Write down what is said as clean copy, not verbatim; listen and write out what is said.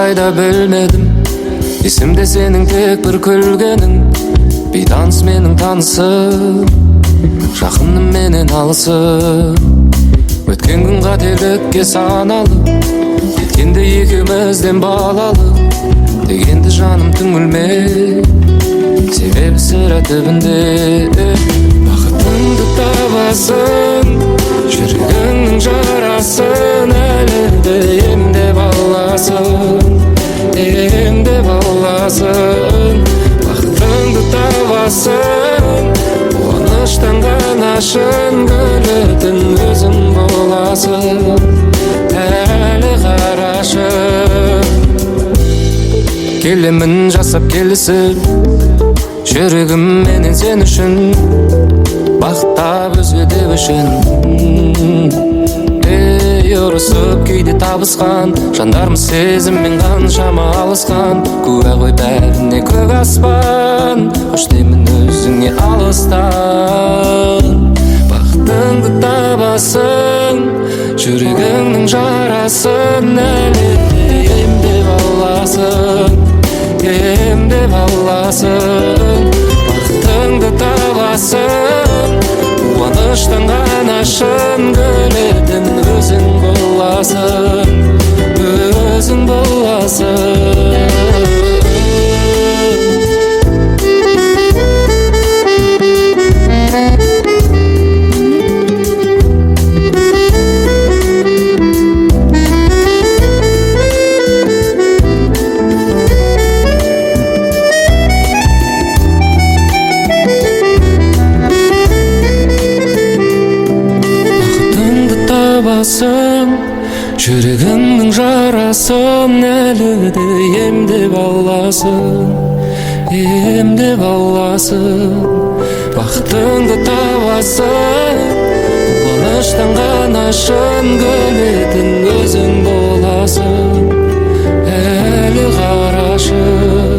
кайда билмедим. Эсимде сенин тек бир күлгениң, бейтаныс менин танысым, жакыным менен алысым. Өткен күн кателикке саналып, кеткенде экөөбүздөн балалы, дегенде жаным түңүлмей, себеби сыра түбүндө. Бакытыңды табасың, жүрөгүңдүн жарасын, әлі де эмдеп аласың, эмдеп аласың. Бакытыңды табасың, кубанычтан канашын көлөтүн өзүң боласың, әлі карашым. Келемин жасап келисип, жүрөгүм менен сен үчүн, бактап өзгөдө өшүн. Орусуп күйдө табышкан жандармы сезиммен канчама алыскан. Күбө кой бәріне көк аспан, кош деймин өзүңө алыстан. Бактыңды табасың, жүрөгүңдүн жарасын, әлі эмдеп аласың, эмдеп аласың. Бактыңды табасың, кубанычтан канашын көлөтүн өзүң боласың, өзүң боласың. Жүрегімнің жарасын, әлі де емдеп аласың, емдеп аласың. Бақытыңды табасың, қуаныштан қанашын көлетін өзің боласың, әлі қарашың.